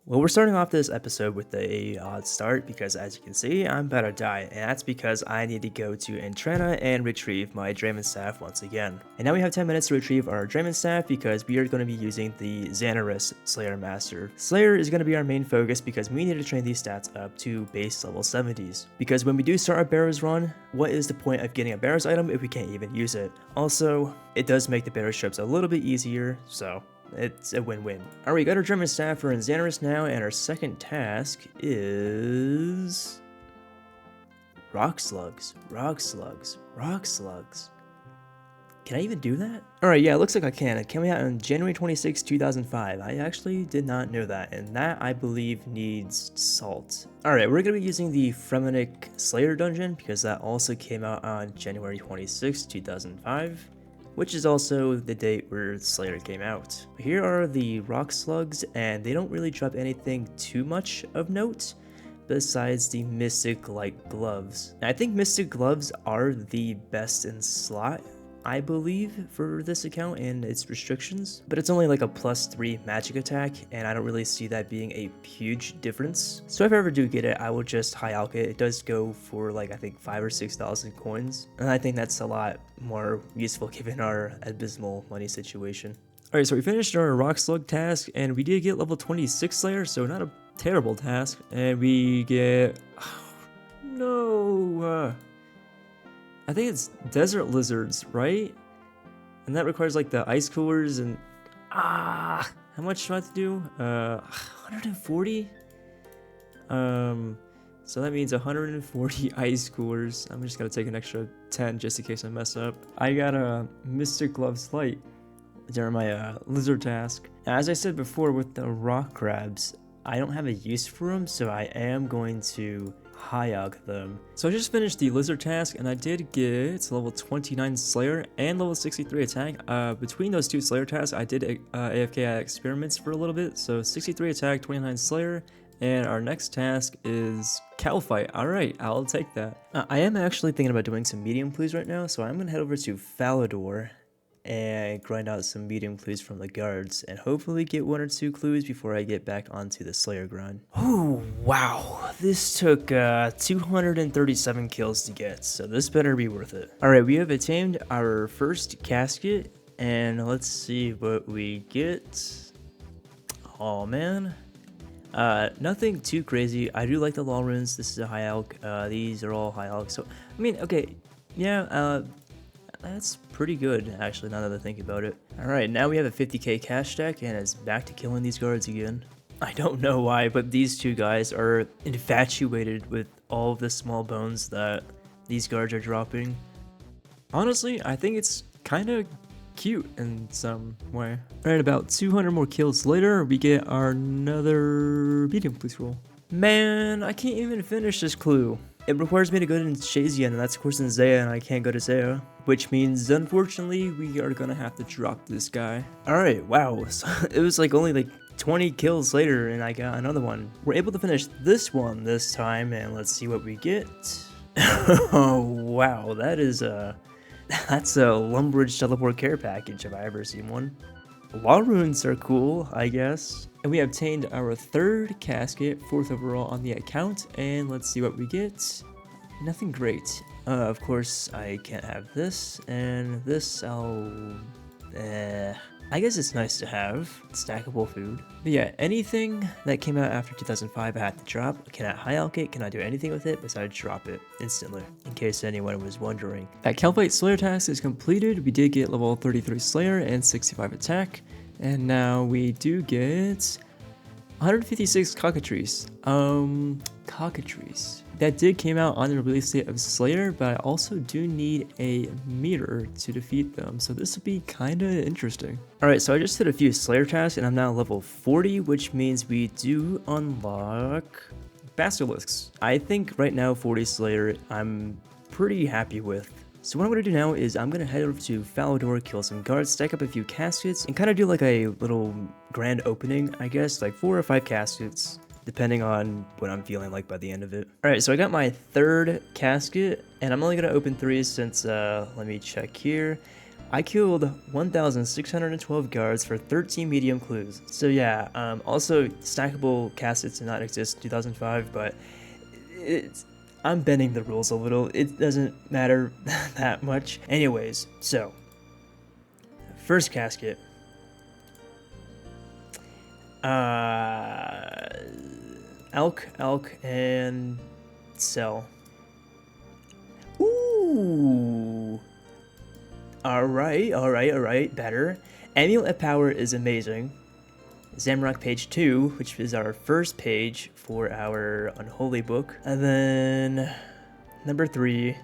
Well, we're starting off this episode with a odd start because, as you can see, I'm about to die, and that's because I need to go to Entrana and retrieve my Draymond Staff once again. And now we have 10 minutes to retrieve our Draymond Staff because we are going to be using the Xanaris Slayer Master. Slayer is going to be our main focus because we need to train these stats up to base level 70s. Because when we do start our Barrows run, what is the point of getting a Barrows item if we can't even use it? Also, it does make the Barrows trips a little bit easier, so it's a win-win. Alright, we got our Draymond Staff for Xanaris now, and our second task is Rock Slugs. Rock Slugs. Rock Slugs. Can I even do that? Alright, yeah, it looks like I can. It came out on January 26, 2005. I actually did not know that, and that, I believe, needs salt. Alright, we're going to be using the Fremennik Slayer dungeon, because that also came out on January 26, 2005. Which is also the date where Slayer came out. Here are the rock slugs, and they don't really drop anything too much of note besides the mystic like gloves. And I think mystic gloves are the best in slot, I believe, for this account and its restrictions, but it's only like a +3 magic attack, and I don't really see that being a huge difference. So if I ever do get it, I will just high alch it. It does go for like I think 5,000 or 6,000 coins, and I think that's a lot more useful given our abysmal money situation. Alright, so we finished our rock slug task, and we did get level 26 Slayer, so not a terrible task, and we get I think it's desert lizards, right? And that requires like the ice coolers and how much do I have to do? 140. So that means 140 ice coolers. I'm just gonna take an extra 10 just in case I mess up. I got a Mystic Gloves Light during my lizard task. As I said before, with the rock crabs, I don't have a use for them, so I am going to high alch them. So I just finished the lizard task, and I did get level 29 Slayer and level 63 attack. Between those two Slayer tasks, I did AFK experiments for a little bit. So 63 attack, 29 Slayer, and our next task is Cow Fight. Alright, I'll take that. I am actually thinking about doing some medium clues right now, so I'm going to head over to Falador and grind out some medium clues from the guards, and hopefully get 1 or 2 clues before I get back onto the Slayer grind. Oh wow, this took 237 kills to get, so this better be worth it. Alright, we have attained our first casket, and let's see what we get. Oh man, nothing too crazy. I do like the law runes. This is a high alch. These are all high alch, so I mean, okay, yeah, that's pretty good, actually, now that I think about it. Alright, now we have a 50k cash stack, and it's back to killing these guards again. I don't know why, but these two guys are infatuated with all of the small bones that these guards are dropping. Honestly, I think it's kind of cute in some way. Alright, about 200 more kills later, we get our another medium clues roll. Man, I can't even finish this clue. It requires me to go to Shazian, and that's of course in Zaya, and I can't go to Zaya. Which means, unfortunately, we are gonna have to drop this guy. Alright, wow. So it was like only like 20 kills later, and I got another one. We're able to finish this one this time, and let's see what we get. Oh, wow. That is that's a Lumbridge Teleport Care Package if I ever seen one. Law runes are cool, I guess. And we obtained our 3rd casket, 4th overall on the account, and let's see what we get. Nothing great. Of course, I can't have this, and this I guess it's nice to have. Stackable food. But yeah, anything that came out after 2005 I had to drop. I cannot high alch it, cannot do anything with it besides drop it instantly, in case anyone was wondering. That Calphite Slayer task is completed. We did get level 33 Slayer and 65 attack. And now we do get 156 cockatrice. Cockatrice. That did came out on the release date of Slayer, but I also do need a meter to defeat them, so this will be kind of interesting. Alright, so I just did a few Slayer tasks, and I'm now level 40, which means we do unlock Basilisks. I think right now 40 Slayer I'm pretty happy with. So what I'm going to do now is I'm going to head over to Falador, kill some guards, stack up a few caskets, and kind of do like a little grand opening, I guess, like 4 or 5 caskets, depending on what I'm feeling like by the end of it. Alright, so I got my 3rd casket, and I'm only going to open 3 since, let me check here. I killed 1,612 guards for 13 medium clues. So yeah, also stackable caskets did not exist in 2005, but I'm bending the rules a little. It doesn't matter that much. Anyways, so first casket. Elk, and Cell. Ooh. Alright, better. Amulet of Power is amazing. Zamrock page 2, which is our first page for our Unholy book. And then number 3.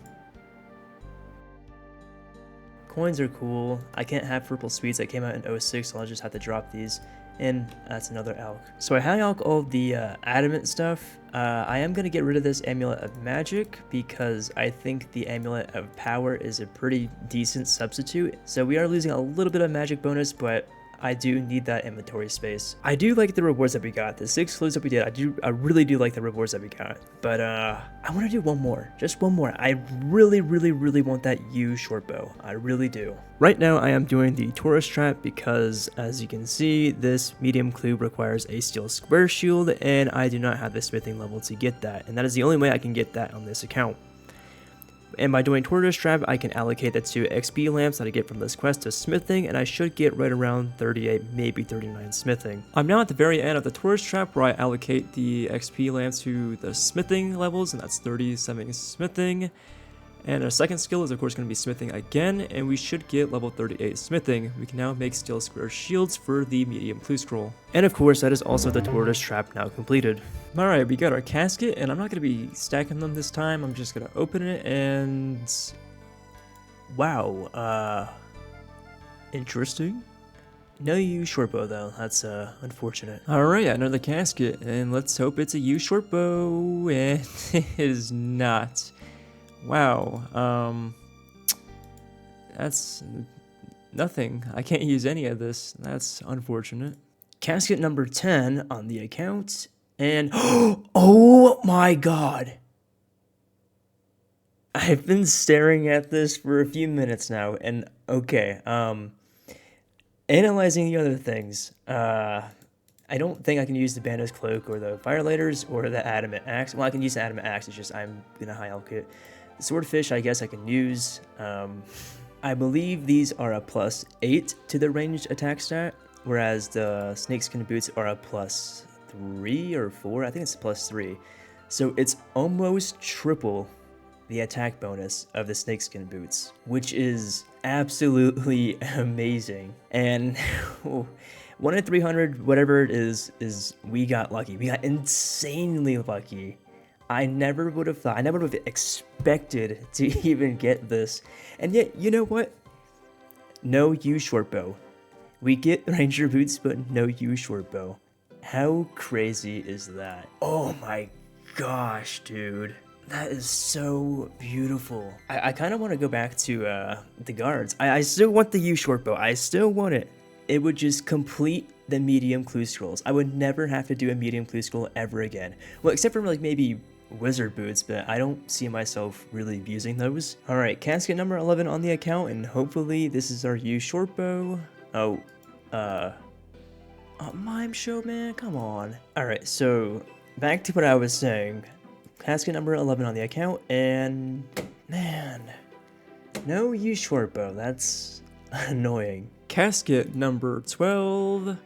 Coins are cool. I can't have Purple Sweets that came out in 06, so I'll just have to drop these. And that's another Elk. So I high Elk all the Adamant stuff. I am going to get rid of this Amulet of Magic because I think the Amulet of Power is a pretty decent substitute. So we are losing a little bit of magic bonus, but I do need that inventory space. I do like the rewards that we got. The 6 clues that we did, I really do like the rewards that we got. But I want to do one more. Just one more. I really want that U short bow. I really do. Right now I am doing the Taurus trap because, as you can see, this medium clue requires a steel square shield, and I do not have the smithing level to get that. And that is the only way I can get that on this account. And by doing Taurus Trap, I can allocate the 2 XP lamps that I get from this quest to smithing, and I should get right around 38, maybe 39 smithing. I'm now at the very end of the Taurus Trap where I allocate the XP lamps to the smithing levels, and that's 37 smithing. And our second skill is of course going to be smithing again, and we should get level 38 smithing. We can now make steel square shields for the medium clue scroll. And of course that is also the Taurus Trap now completed. Alright, we got our casket, and I'm not going to be stacking them this time. I'm just going to open it and... wow, interesting. No U short bow though, that's unfortunate. Alright, another casket, and let's hope it's a U short bow, and it is not. Wow, that's nothing. I can't use any of this. That's unfortunate. Casket number 10 on the account, and oh my god! I've been staring at this for a few minutes now, and okay, analyzing the other things, I don't think I can use the Bando's Cloak or the Firelighters or the Adamant Axe. Well, I can use the Adamant Axe, it's just I'm gonna high elk it. The Swordfish, I guess I can use. I believe these are a +8 to the ranged attack stat, whereas the Snakeskin Boots are a +3 or 4. I think it's a +3. So it's almost triple the attack bonus of the Snakeskin Boots, which is absolutely amazing. And 1 in 300, whatever it is we got lucky. We got insanely lucky. I never would have thought, I never would have expected to even get this. And yet, you know what? No U short bow. We get Ranger Boots, but no U short bow. How crazy is that? Oh my gosh, dude. That is so beautiful. I kind of want to go back to the guards. I still want the U short bow. I still want it. It would just complete the medium clue scrolls. I would never have to do a medium clue scroll ever again. Well, except for like maybe wizard boots, but I don't see myself really using those. Alright, casket number 11 on the account, and hopefully this is our U short bow. Oh, mime show, man, come on. Alright, so back to what I was saying. Casket number 11 on the account, and man, no U short bow. That's annoying. Casket number 12.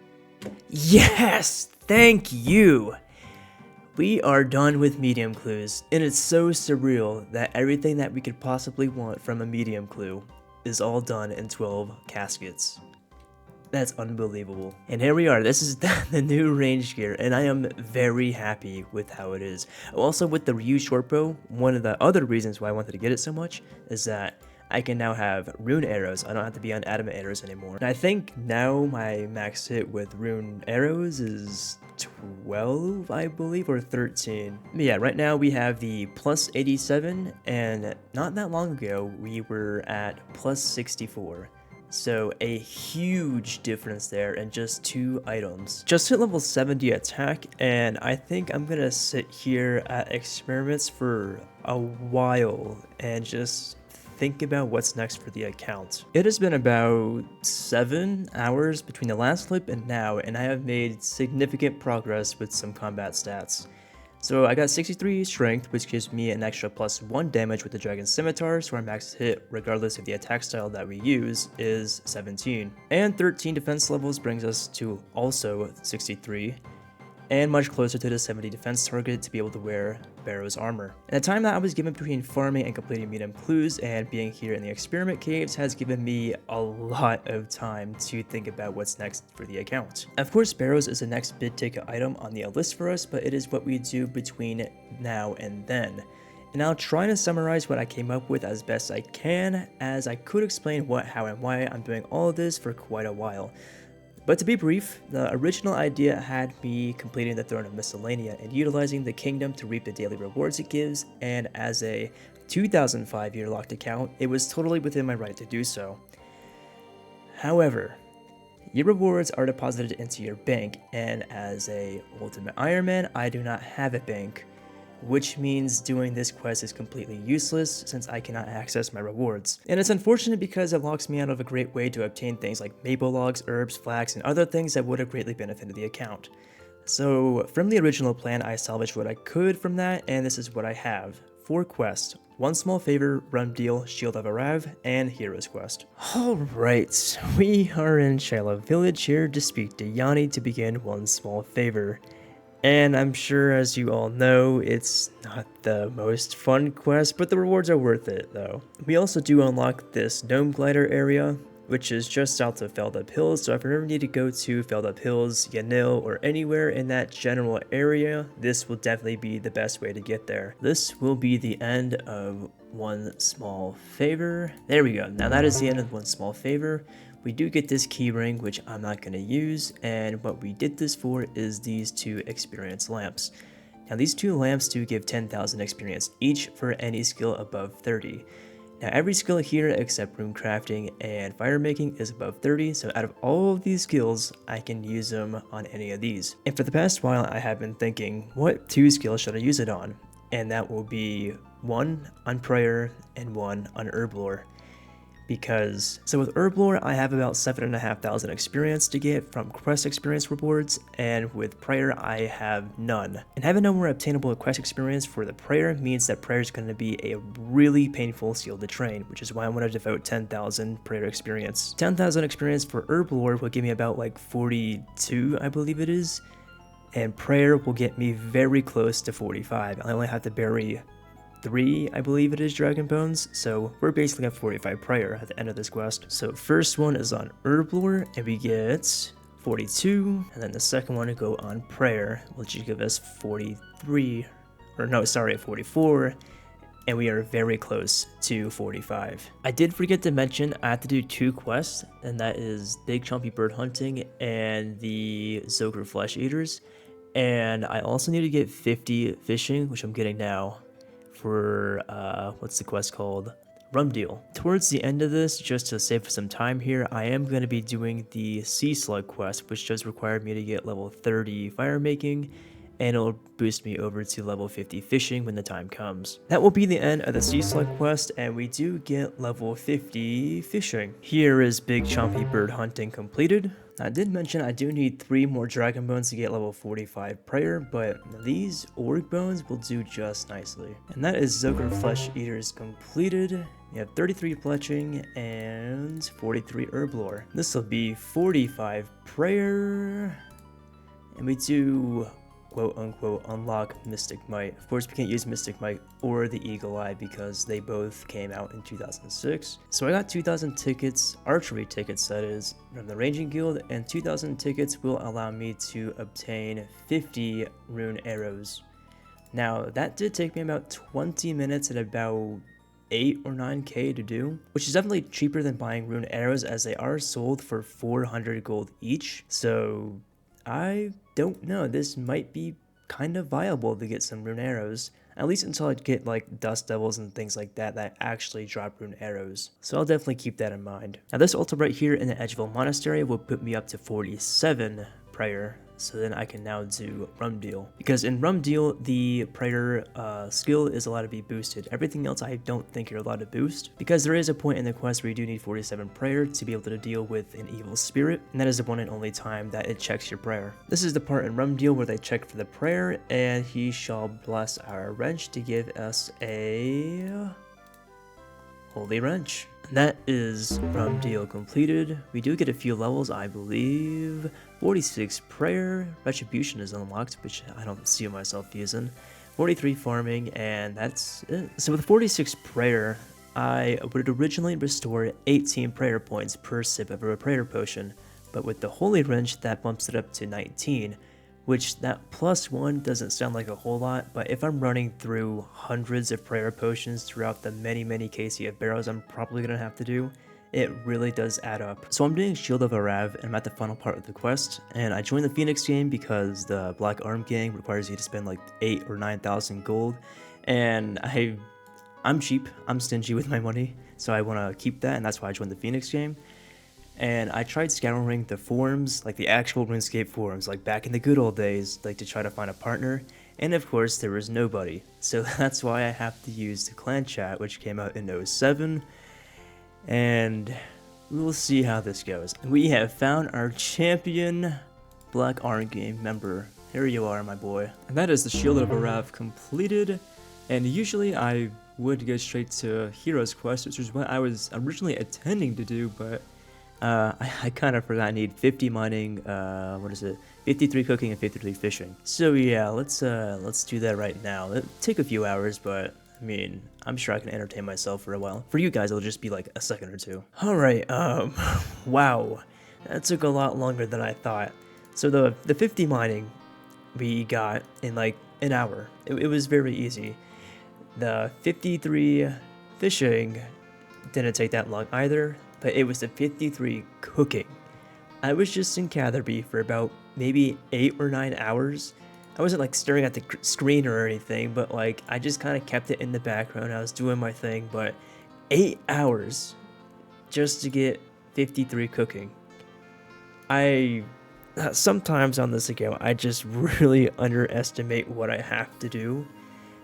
Yes, thank you. We are done with medium clues, and it's so surreal that everything that we could possibly want from a medium clue is all done in 12 caskets. That's unbelievable. And here we are. This is the new range gear, and I am very happy with how it is. Also, with the Ryu short bow, one of the other reasons why I wanted to get it so much is that I can now have rune arrows. I don't have to be on adamant arrows anymore. And I think now my max hit with rune arrows is 12, I believe, or 13. But yeah, right now we have the +87, and not that long ago we were at +64. So a huge difference there in just 2 items. Just hit level 70 attack, and I think I'm gonna sit here at experiments for a while and just think about what's next for the account. It has been about 7 hours between the last clip and now, and I have made significant progress with some combat stats. So I got 63 strength, which gives me an extra +1 damage with the dragon scimitar, so our max hit, regardless of the attack style that we use, is 17. And 13 defense levels brings us to also 63, and much closer to the 70 defense target to be able to wear Barrows armor. And the time that I was given between farming and completing medium clues and being here in the experiment caves has given me a lot of time to think about what's next for the account. Of course, Barrows is the next big ticket item on the list for us, but it is what we do between now and then. And I'll try to summarize what I came up with as best I can, as I could explain what, how, and why I'm doing all of this for quite a while. But to be brief, the original idea had me completing the Throne of Miscellanea and utilizing the kingdom to reap the daily rewards it gives, and as a 2005 year locked account, it was totally within my right to do so. However, your rewards are deposited into your bank, and as a Ultimate Ironman, I do not have a bank, which means doing this quest is completely useless since I cannot access my rewards. And it's unfortunate because it locks me out of a great way to obtain things like maple logs, herbs, flax, and other things that would have greatly benefited the account. So from the original plan, I salvaged what I could from that, and this is what I have. 4 quests: 1 small favor, Rum Deal, Shield of Arav, and Hero's Quest. Alright, we are in Shiloh Village here to speak to Yanni to begin 1 small favor. And I'm sure, as you all know, it's not the most fun quest, but the rewards are worth it, though. We also do unlock this Gnome Glider area, which is just south of Felled Up Hills, so if you ever need to go to Felled Up Hills, Yanil, or anywhere in that general area, this will definitely be the best way to get there. This will be the end of 1 small favor. There we go. Now that is the end of 1 small favor. We do get this key ring, which I'm not going to use, and what we did this for is these 2 experience lamps. Now these 2 lamps do give 10,000 experience each for any skill above 30. Now every skill here except rune crafting and fire making is above 30, so out of all of these skills, I can use them on any of these. And for the past while, I have been thinking, what 2 skills should I use it on? And that will be 1 on prayer and 1 on herb lore. Because, so with herb lore, I have about 7,500 experience to get from quest experience rewards, and with prayer, I have none. And having no more obtainable quest experience for the prayer means that prayer is going to be a really painful skill to train, which is why I want to devote 10,000 prayer experience. 10,000 experience for herb lore will give me about like 42, I believe it is, and prayer will get me very close to 45. I only have to bury 3, I believe it is, dragon bones, so we're basically at 45 prayer at the end of this quest. So first one is on herb lore, and we get 42, and then the second one to go on prayer, which will give us 43, or no, sorry, 44, and we are very close to 45. I did forget to mention I have to do 2 quests, and that is Big Chompy Bird Hunting and the Zoker Flesh Eaters, and I also need to get 50 fishing, which I'm getting now, for, what's the quest called? Rum Deal. Towards the end of this, just to save some time here, I am going to be doing the Sea Slug quest, which does require me to get level 30 fire making, and it'll boost me over to level 50 fishing when the time comes. That will be the end of the Sea Slug quest, and we do get level 50 fishing. Here is Big Chompy Bird Hunting completed. I did mention I do need 3 more dragon bones to get level 45 prayer, but these orc bones will do just nicely. And that is Zoker Flesh Eaters completed. We have 33 pletching and 43 herb lore. This will be 45 prayer, and we do quote-unquote unlock Mystic Might. Of course, we can't use Mystic Might or the Eagle Eye because they both came out in 2006. So I got 2,000 tickets, archery tickets that is, from the Ranging Guild, and 2,000 tickets will allow me to obtain 50 rune arrows. Now, that did take me about 20 minutes at about 8 or 9k to do, which is definitely cheaper than buying rune arrows as they are sold for 400 gold each. So I don't know, this might be kind of viable to get some rune arrows, at least until I get like dust devils and things like that that actually drop rune arrows. So I'll definitely keep that in mind. Now this altar right here in the Edgeville Monastery will put me up to 47 prayer, so then I can now do Rum Deal. Because in Rum Deal, the Praetor skill is allowed to be boosted. Everything else I don't think you're allowed to boost, because there is a point in the quest where you do need 47 Prayer to be able to deal with an evil spirit, and that is the one and only time that it checks your prayer. This is the part in Rum Deal where they check for the prayer, and he shall bless our wrench to give us a Holy Wrench. And that is Rum Deal completed. We do get a few levels, I believe. 46 Prayer, Retribution is unlocked, which I don't see myself using. 43 Farming, and that's it. So with 46 Prayer, I would originally restore 18 Prayer points per sip of a Prayer potion, but with the Holy Wrench, that bumps it up to 19, which that +1 doesn't sound like a whole lot, but if I'm running through hundreds of Prayer potions throughout the many KC of Barrows I'm probably going to have to do, it really does add up. So I'm doing Shield of Arav, and I'm at the final part of the quest, and I joined the Phoenix game because the Black Arm gang requires you to spend like 8,000 or 9,000 gold, and I'm cheap, I'm stingy with my money, so I want to keep that, and that's why I joined the Phoenix game. And I tried scouring the forums, like the actual RuneScape forums, like back in the good old days, like to try to find a partner, and of course there was nobody. So that's why I have to use the clan chat, which came out in 07, and we'll see how this goes. We have found our champion Black Arm Game member. Here you are, my boy. And that is the Shield of Arav completed, and usually I would go straight to Hero's Quest, which was what I was originally intending to do, but I kind of forgot I need 50 mining, 53 cooking and 53 fishing. So yeah, let's do that right now. It'll take a few hours, but I mean, I'm sure I can entertain myself for a while. For you guys, it'll just be like a second or two. Alright, wow. That took a lot longer than I thought. So the 50 mining we got in like an hour. It was very easy. The 53 fishing didn't take that long either, but it was the 53 cooking. I was just in Catherby for about maybe 8 or 9 hours. I wasn't like staring at the screen or anything, but like I just kind of kept it in the background. I was doing my thing, but 8 hours just to get 53 cooking. Sometimes on this account, I just really underestimate what I have to do,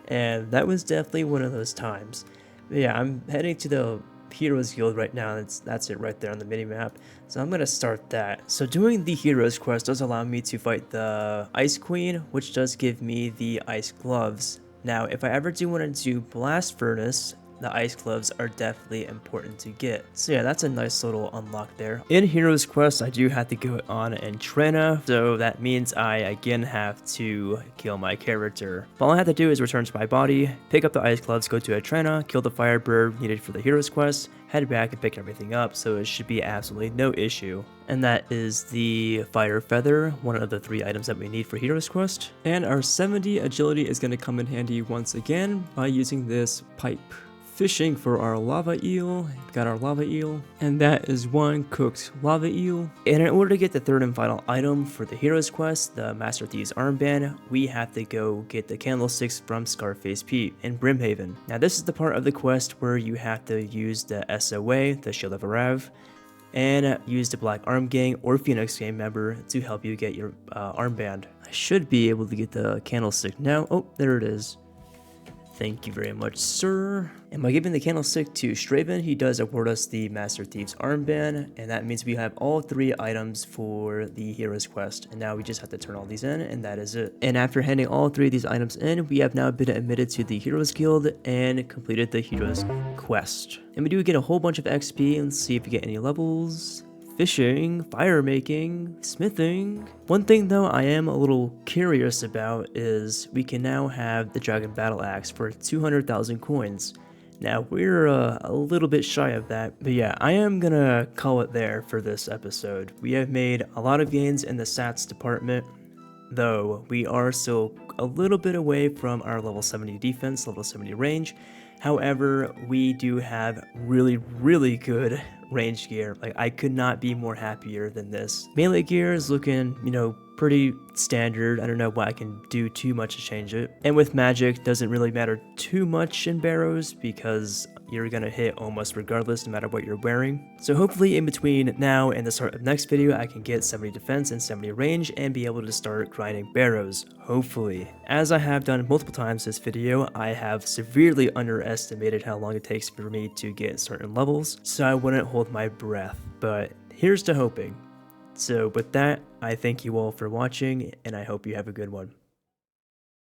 and that was definitely one of those times. But yeah, I'm heading to the Heroes Guild right now, and that's it right there on the mini-map. So I'm gonna start that. So doing the Heroes quest does allow me to fight the Ice Queen, which does give me the Ice Gloves. Now, if I ever do want to do Blast Furnace, the Ice Gloves are definitely important to get. So yeah, that's a nice little unlock there. In Heroes Quest, I do have to go on Entrena, so that means I again have to kill my character. All I have to do is return to my body, pick up the Ice Gloves, go to Entrena, kill the Firebird needed for the Heroes Quest, head back and pick everything up, so it should be absolutely no issue. And that is the Fire Feather, one of the 3 items that we need for Heroes Quest. And our 70 agility is going to come in handy once again by using this pipe. Fishing for our lava eel, got our lava eel, and that is 1 cooked lava eel. And in order to get the 3rd and final item for the Heroes Quest, the Master Thieves Armband, we have to go get the candlesticks from Scarface Pete in Brimhaven. Now this is the part of the quest where you have to use the SOA, the Shield of Arav, and use the Black Arm Gang or Phoenix Gang member to help you get your armband. I should be able to get the candlestick now. Oh, there it is. Thank you very much, sir. And by giving the candlestick to Straven, he does award us the Master Thieves Armband, and that means we have all 3 items for the Heroes Quest. And now we just have to turn all these in, and that is it. And after handing all 3 of these items in, we have now been admitted to the Heroes Guild and completed the Heroes Quest. And we do get a whole bunch of XP, and let's see if we get any levels. Fishing, fire making, smithing. One thing though I am a little curious about is we can now have the Dragon Battle Axe for 200,000 coins. Now we're a little bit shy of that, but yeah, I am gonna call it there for this episode. We have made a lot of gains in the stats department, though we are still a little bit away from our level 70 defense, level 70 range. However, we do have really good range gear. Like, I could not be more happier than this. Melee gear is looking, pretty standard. I don't know what I can do too much to change it. And with magic, doesn't really matter too much in Barrows because you're gonna hit almost regardless no matter what you're wearing. So hopefully in between now and the start of next video, I can get 70 defense and 70 range and be able to start grinding Barrows, hopefully. As I have done multiple times this video, I have severely underestimated how long it takes for me to get certain levels, so I wouldn't hold my breath, but here's to hoping. So with that, I thank you all for watching, and I hope you have a good one.